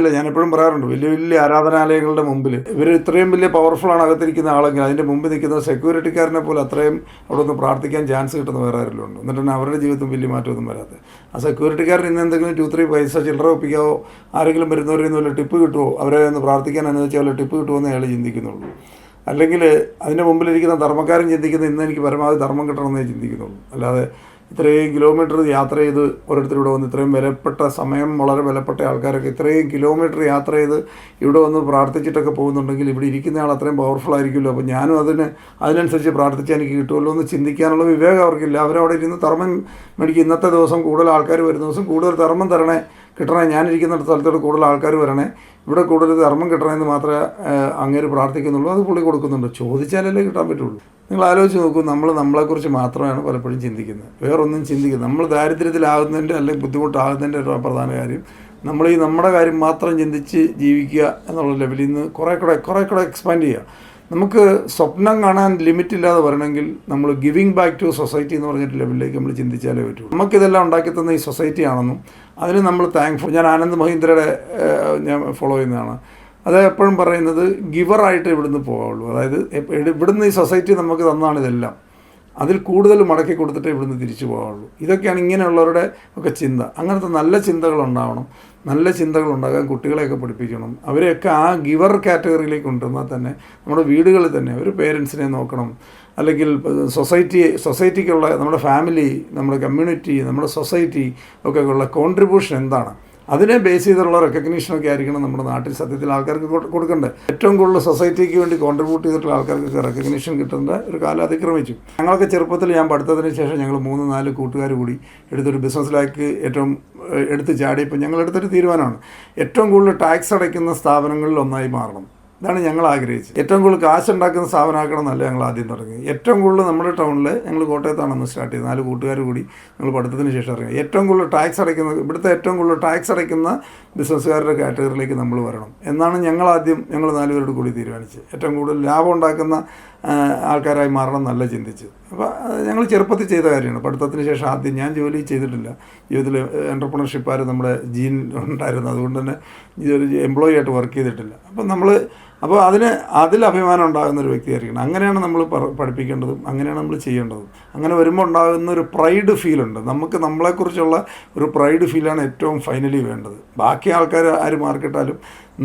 ഇല്ല, ഞാൻ എപ്പോഴും പറയാറുണ്ട്, വലിയ വലിയ ആരാധനാലയങ്ങളുടെ മുമ്പിൽ ഇവർ ഇത്രയും വലിയ പവർഫുള്ളാണ് അകത്തിരിക്കുന്ന ആളെങ്കിൽ അതിൻ്റെ മുമ്പിൽ നിൽക്കുന്ന സെക്യൂരിറ്റിക്കാരനെ പോലെ അത്രയും അവിടെ ഒന്ന് പ്രാർത്ഥിക്കാൻ ചാൻസ് കിട്ടുന്ന വേറെ ആരെങ്കിലും ഉണ്ട്. എന്നിട്ടാണ് അവരുടെ ജീവിതത്തിൽ വലിയ മാറ്റമൊന്നും വരാത്തത്. ആ സെക്യൂരിറ്റിക്കാരൻ ഇന്ന് എന്തെങ്കിലും 2-3 പൈസ ചില്ലറ ഒപ്പിക്കാവോ, ആരെങ്കിലും വരുന്നവരിൽ നിന്ന് വല്ല ടിപ്പ് കിട്ടുമോ, അവരെ ഒന്ന് പ്രാർത്ഥിക്കാൻ അനുവദിച്ചാൽ വല്ല ടിപ്പ് കിട്ടുമെന്ന് അയാൾ ചിന്തിക്കുന്നുള്ളൂ. അല്ലെങ്കിൽ അതിൻ്റെ മുമ്പിലിരിക്കുന്ന ധർമ്മക്കാരൻ ചിന്തിക്കുന്നത് ഇന്ന് എനിക്ക് പരമാവധി ധർമ്മം കിട്ടണമെന്നേ ചിന്തിക്കുന്നുള്ളൂ. അല്ലാതെ ഇത്രയും കിലോമീറ്റർ യാത്ര ചെയ്ത് ഓരോരുത്തരിവിടെ വന്ന് ഇത്രയും വിലപ്പെട്ട സമയം, വളരെ വിലപ്പെട്ട ആൾക്കാരൊക്കെ ഇത്രയും കിലോമീറ്റർ യാത്ര ചെയ്ത് ഇവിടെ വന്ന് പ്രാർത്ഥിച്ചിട്ടൊക്കെ പോകുന്നുണ്ടെങ്കിൽ ഇവിടെ ഇരിക്കുന്ന ആൾ അത്രയും പവർഫുൾ ആയിരിക്കുമല്ലോ, അപ്പോൾ ഞാനും അതിനനുസരിച്ച് പ്രാർത്ഥിച്ചാൽ എനിക്ക് കിട്ടുമല്ലോ എന്ന് ചിന്തിക്കാനുള്ള വിവേകം അവർക്കില്ല. അവരവിടെ ഇരുന്ന് ധർമ്മം മേടിക്കും. ഇന്നത്തെ ദിവസം കൂടുതൽ ആൾക്കാർ വരുന്ന ദിവസം കൂടുതൽ ധർമ്മം തരണേ, കിട്ടണേ, ഞാനിരിക്കുന്ന സ്ഥലത്തോട് കൂടുതൽ ആൾക്കാർ വരണേ, ഇവിടെ കൂടുതൽ ധർമ്മം കിട്ടണമെന്ന് മാത്രമേ അങ്ങേര് പ്രാർത്ഥിക്കുന്നുള്ളൂ. അത് പുള്ളി കൊടുക്കുന്നുണ്ട്. ചോദിച്ചാലല്ലേ കിട്ടാൻ പറ്റുള്ളൂ. നിങ്ങൾ ആലോചിച്ച് നോക്കൂ, നമ്മൾ നമ്മളെക്കുറിച്ച് മാത്രമാണ് പലപ്പോഴും ചിന്തിക്കുന്നത്, വേറൊന്നും ചിന്തിക്കുന്നത്. നമ്മൾ ദാരിദ്ര്യത്തിലാകുന്നതിൻ്റെ അല്ലെങ്കിൽ ബുദ്ധിമുട്ടാകുന്നതിൻ്റെ ഒരു പ്രധാന കാര്യം നമ്മൾ ഈ നമ്മുടെ കാര്യം മാത്രം ചിന്തിച്ച് ജീവിക്കുക എന്നുള്ള ലെവലിൽ നിന്ന് കുറേ കൂടെ എക്സ്പാൻഡ് ചെയ്യുക. നമുക്ക് സ്വപ്നം കാണാൻ ലിമിറ്റ് ഇല്ലാതെ വരണമെങ്കിൽ നമ്മൾ ഗിവിങ് ബാക്ക് ടു സൊസൈറ്റി എന്ന് പറഞ്ഞിട്ട് ലെവലിലേക്ക് നമ്മൾ ചിന്തിച്ചാലേ പറ്റുള്ളൂ. നമുക്കിതെല്ലാം ഉണ്ടാക്കി തന്ന ഈ സൊസൈറ്റി ആണെന്നും അതിന് നമ്മൾ താങ്ക്ഫുൾ. ഞാൻ ആനന്ദ് മഹീന്ദ്രയുടെ ഞാൻ ഫോളോ ചെയ്യുന്നതാണ്. അത് എപ്പോഴും പറയുന്നത് ഗിവറായിട്ട് ഇവിടുന്ന് പോകാവുള്ളൂ. അതായത് ഇവിടുന്ന് ഈ സൊസൈറ്റി നമുക്ക് തന്നതാണ് ഇതെല്ലാം, അതിൽ കൂടുതൽ മടക്കി കൊടുത്തിട്ട് ഇവിടുന്ന് തിരിച്ചു പോകാവുള്ളൂ. ഇതൊക്കെയാണ് ഇങ്ങനെയുള്ളവരുടെ ഒക്കെ ചിന്ത. അങ്ങനത്തെ നല്ല ചിന്തകളുണ്ടാവണം. നല്ല ചിന്തകളുണ്ടാകാൻ കുട്ടികളെയൊക്കെ പഠിപ്പിക്കണം. അവരെയൊക്കെ ആ ഗിവർ കാറ്റഗറിയിലേക്ക് കൊണ്ടുവന്നാൽ തന്നെ നമ്മുടെ വീടുകളിൽ തന്നെ ഒരു പേരൻസിനെ നോക്കണം. അല്ലെങ്കിൽ സൊസൈറ്റിക്കുള്ള നമ്മുടെ ഫാമിലി, നമ്മുടെ കമ്മ്യൂണിറ്റി, നമ്മുടെ സൊസൈറ്റി ഒക്കെ ഉള്ള കോൺട്രിബ്യൂഷൻ എന്താണ്, അതിനെ ബേസ് ചെയ്തുള്ള റെക്കഗ്നീഷനൊക്കെ ആയിരിക്കണം നമ്മുടെ നാട്ടിൽ സത്യത്തിൽ ആൾക്കാർക്ക് കൊടുക്കേണ്ടത്. ഏറ്റവും കൂടുതൽ സൊസൈറ്റിക്ക് വേണ്ടി കോൺട്രിബ്യൂട്ട് ചെയ്തിട്ടുള്ള ആൾക്കാർക്ക് റെക്കഗ്നീഷൻ കിട്ടേണ്ട ഒരു കാലം അതിക്രമിച്ചു. ഞങ്ങളൊക്കെ ചെറുപ്പത്തിൽ ഞാൻ പഠിത്തത്തിന് ശേഷം ഞങ്ങൾ 3-4 കൂട്ടുകാർ കൂടി എടുത്തൊരു ബിസിനസ്സിലേക്ക് എടുത്ത് ചാടിയപ്പോൾ ഞങ്ങൾ എടുത്തൊരു തീരുമാനമാണ്, ഏറ്റവും കൂടുതൽ ടാക്സ് അടയ്ക്കുന്ന സ്ഥാപനങ്ങളിൽ ഒന്നായി മാറണം. ഇതാണ് ഞങ്ങൾ ആഗ്രഹിച്ചത്. ഏറ്റവും കൂടുതൽ കാശുണ്ടാക്കുന്ന സ്ഥാപനമാക്കണം എന്നല്ല ഞങ്ങൾ ആദ്യം തുടങ്ങി. ഏറ്റവും കൂടുതൽ നമ്മുടെ ടൗണിൽ, ഞങ്ങൾ കോട്ടയത്താണെന്ന് സ്റ്റാർട്ട് ചെയ്തത്, 4 കൂട്ടുകാർ കൂടി ഞങ്ങൾ പഠിത്തത്തിന് ശേഷം ഇറങ്ങി. ഏറ്റവും കൂടുതൽ ടാക്സ് അടയ്ക്കുന്ന, ഇവിടുത്തെ ഏറ്റവും കൂടുതൽ ടാക്സ് അടയ്ക്കുന്ന ബിസിനസ്സുകാരുടെ കാറ്റഗറിയിലേക്ക് നമ്മൾ വരണം എന്നാണ് ഞങ്ങൾ 4 പേരോട് കൂടി തീരുമാനിച്ചത്. ഏറ്റവും കൂടുതൽ ലാഭം ഉണ്ടാക്കുന്ന ആൾക്കാരായി മാറണം എന്നല്ല ചിന്തിച്ചത്. അപ്പോൾ ഞങ്ങൾ ചെറുപ്പത്തിൽ ചെയ്ത കാര്യമാണ്. പഠിത്തത്തിന് ശേഷം ആദ്യം ഞാൻ ജോലി ചെയ്തിട്ടില്ല. ജീവിതത്തിൽ എൻ്റർപ്രണർഷിപ്പ് നമ്മുടെ ജീൻ ഉണ്ടായിരുന്നു. അതുകൊണ്ട് തന്നെ ഇതൊരു എംപ്ലോയി ആയിട്ട് വർക്ക് ചെയ്തിട്ടില്ല. അപ്പോൾ അതിൽ അഭിമാനം ഉണ്ടാകുന്ന ഒരു വ്യക്തിയായിരിക്കണം. അങ്ങനെയാണ് നമ്മൾ പഠിപ്പിക്കേണ്ടതും അങ്ങനെയാണ് നമ്മൾ ചെയ്യേണ്ടതും. അങ്ങനെ വരുമ്പോൾ ഉണ്ടാകുന്ന ഒരു പ്രൈഡ് ഫീലുണ്ട്. നമുക്ക് നമ്മളെക്കുറിച്ചുള്ള ഒരു പ്രൈഡ് ഫീലാണ് ഏറ്റവും ഫൈനലി വേണ്ടത്. ബാക്കി ആൾക്കാർ ആര് മാർക്കിട്ടാലും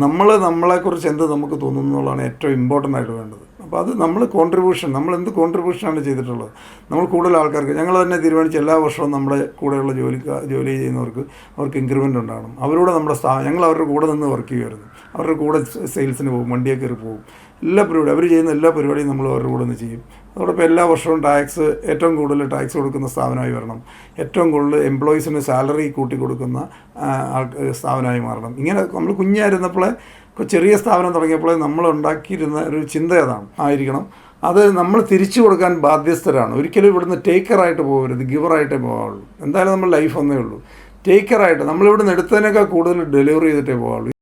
നമ്മളെക്കുറിച്ച് എന്ത് നമുക്ക് തോന്നുന്നു എന്നുള്ളതാണ് ഏറ്റവും ഇമ്പോർട്ടൻ്റ് ആയിട്ട് വേണ്ടത്. അപ്പോൾ അത് നമ്മൾ എന്ത് കോൺട്രിബ്യൂഷനാണ് ചെയ്തിട്ടുള്ളത്. നമ്മൾ കൂടുതൽ ആൾക്കാർക്ക്, ഞങ്ങൾ തന്നെ തീരുമാനിച്ച് എല്ലാ വർഷവും നമ്മുടെ കൂടെയുള്ള ജോലി ചെയ്യുന്നവർക്ക് അവർക്ക് ഇൻക്രിമെൻ്റ് ഉണ്ടാകണം. അവരോട് നമ്മുടെ ഞങ്ങൾ അവരുടെ കൂടെ നിന്ന് വർക്ക് ചെയ്യുമായിരുന്നു. അവരുടെ കൂടെ സെയിൽസിന് പോകും, വണ്ടിയൊക്കെ കയറി പോകും, എല്ലാ പരിപാടിയും അവർ ചെയ്യുന്ന എല്ലാ പരിപാടിയും നമ്മൾ അവരുടെ കൂടെ നിന്ന് ചെയ്യും. അതോടൊപ്പം എല്ലാ വർഷവും ഏറ്റവും കൂടുതൽ ടാക്സ് കൊടുക്കുന്ന സ്ഥാപനമായി വരണം. ഏറ്റവും കൂടുതൽ എംപ്ലോയീസിന് സാലറി കൂട്ടി കൊടുക്കുന്ന സ്ഥാപനമായി മാറണം. ഇങ്ങനെ നമ്മൾ കുഞ്ഞായിരുന്നപ്പോഴേ, ചെറിയ സ്ഥാപനം തുടങ്ങിയപ്പോഴേ നമ്മൾ ഉണ്ടാക്കിയിരുന്ന ഒരു ചിന്ത ആയിരിക്കണം. അത് നമ്മൾ തിരിച്ചു കൊടുക്കാൻ ബാധ്യസ്ഥരാണ്. ഒരിക്കലും ഇവിടുന്ന് ടേക്കറായിട്ട് പോകരുത്, ഗിവറായിട്ടേ പോകാവുള്ളൂ. എന്തായാലും നമ്മൾ ലൈഫ് ഒന്നേ ഉള്ളൂ. ടേക്കറായിട്ട് നമ്മളിവിടുന്ന് എടുത്തതിനേക്കാൾ കൂടുതൽ ഡെലിവറി ചെയ്തിട്ടേ പോകാവുള്ളൂ.